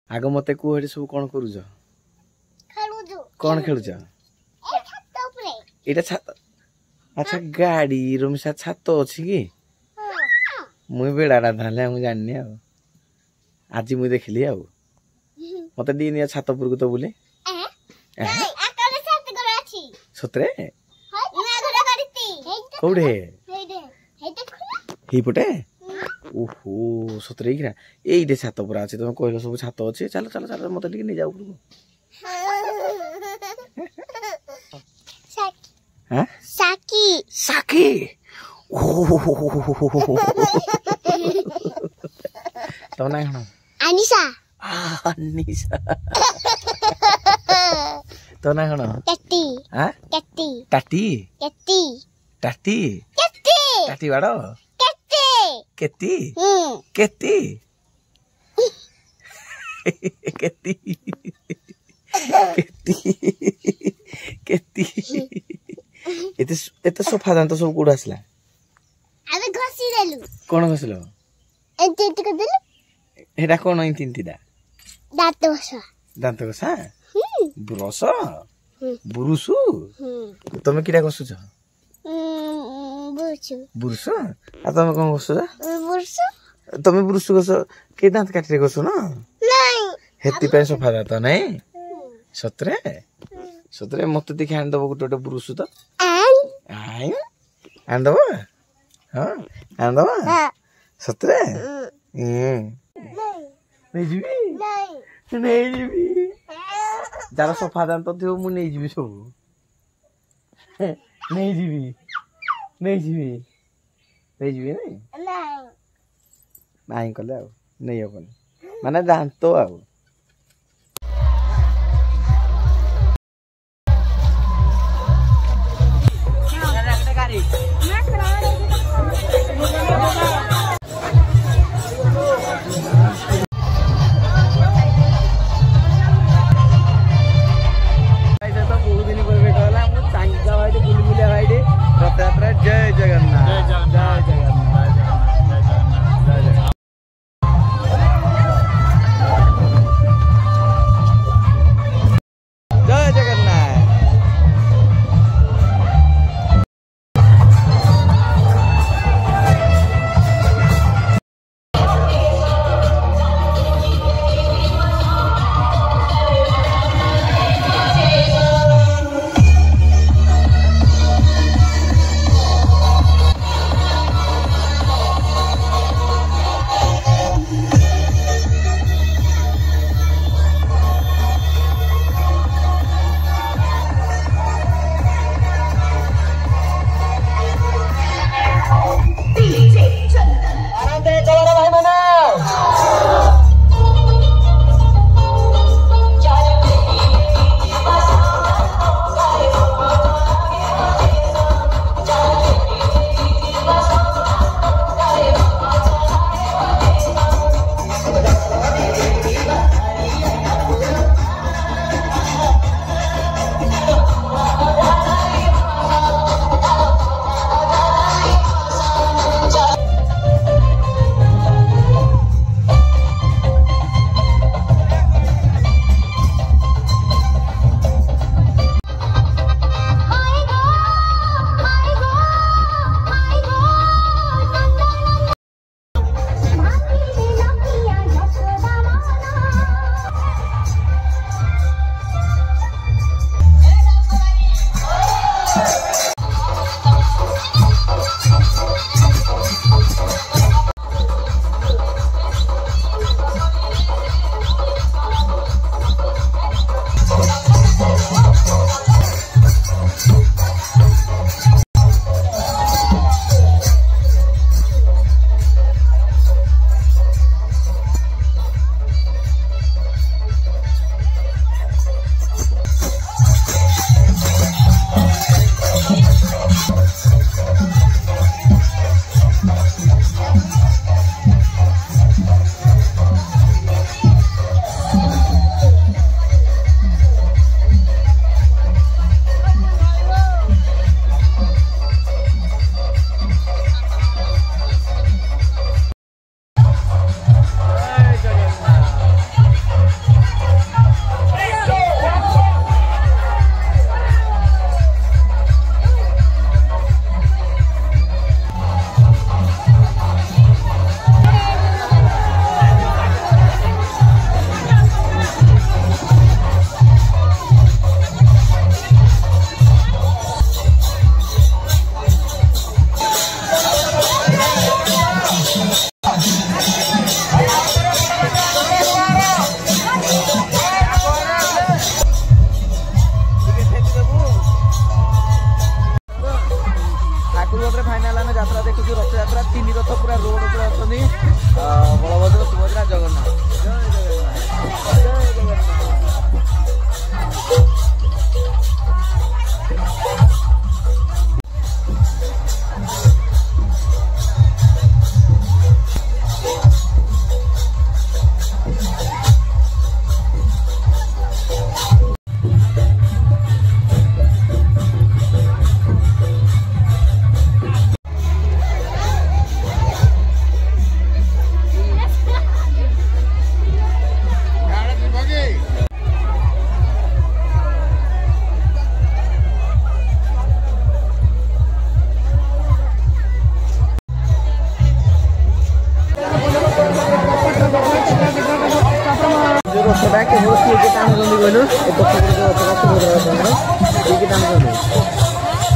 आग मत कह सब कौन करुच कौन खेलुच एटा छात अच्छा गाड़ी रमिशा छात अच्छी कि मुई बेड़ाटा था मुझे जानी आज मुई देखली आ मत दी छात उपर तो बुले सतरे कौड़े पटे ओहो सतरे ये छात पूरा अच्छे तुम कहल सब छात अच्छे चलो चलो चलो मत नहीं जाऊ साकी साकी तो ना अनिशा अनिशा तो ना टट्टी हां टट्टी टाटी टट्टी टाटी टट्टी टाटी बाड़ो टट्टी केती केती केती केती एते सोफा दांत सब कोड आसला अबे घसी देलु कोन घसलो एते एते देलु एटा कोन इंतिंतिदा दांत घसा ब्रश बुरुसु तुम किटा घसुछ बुरुसु बुरुस आ तुम कोन घसुछ बुरुसु तुम बुरुसु घस के दांत काटरे घसु न नहीं हेती पे सोफा दांत नहीं सतरे सतरे मत देखि आन दबो गोटे बुरुसु तो आय आन दबो हां आन दबो सतरे नहीं जीवी नहीं जीवी जार सोफा दांत थियो मु नहीं जीवी सब नहीं जीवी नहीं जीवी नहीं जीवी नहीं नहीं कले आ नहीं होबन माने दांत आ जय जगन्नाथ जय जगन्नाथ जय जगन्नाथ जय जगन्नाथ फाइनाल आम यात्रा देखु रथ यात्रा 3 रथ पूरा रोड पर अच्छा बलभद्र सुभद्रा जगन्नाथ जय जगन्नाथ जय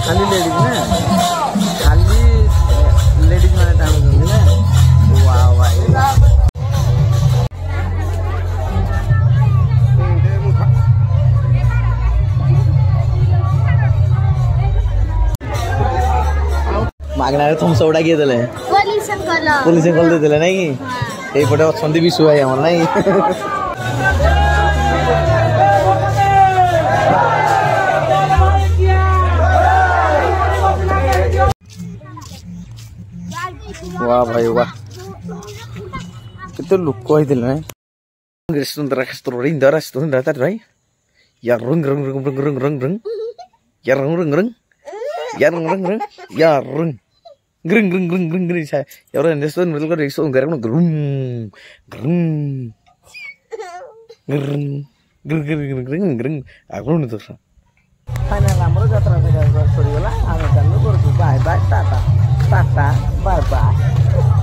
खाली लेडीज ना खाली लेडीज मैंने टाइम ना वाह भाई मागना थम्स अप किए देले पुलिस कल देले नहीं कि एई पटे अछंती विशु भाई हमर नहीं वाह भाई वाह कितने लोग होते हैं रेस्टोरेंट रेस्टोरेंट इंदर रेस्टोरेंट रहता है भाई यार रंग रंग रंग रंग रंग रंग रंग यार रंग रंग रंग यार रंग रंग रंग यार रंग ग्रंग ग्रंग ग्रंग ग्रंग ग्रंग saya ya orang restoran betul kan restoran garang grung grung grung grung grung grung grung aku nih tuh final amro jatra se sorry gala ame chandu korchu bye bye tata tata bye bye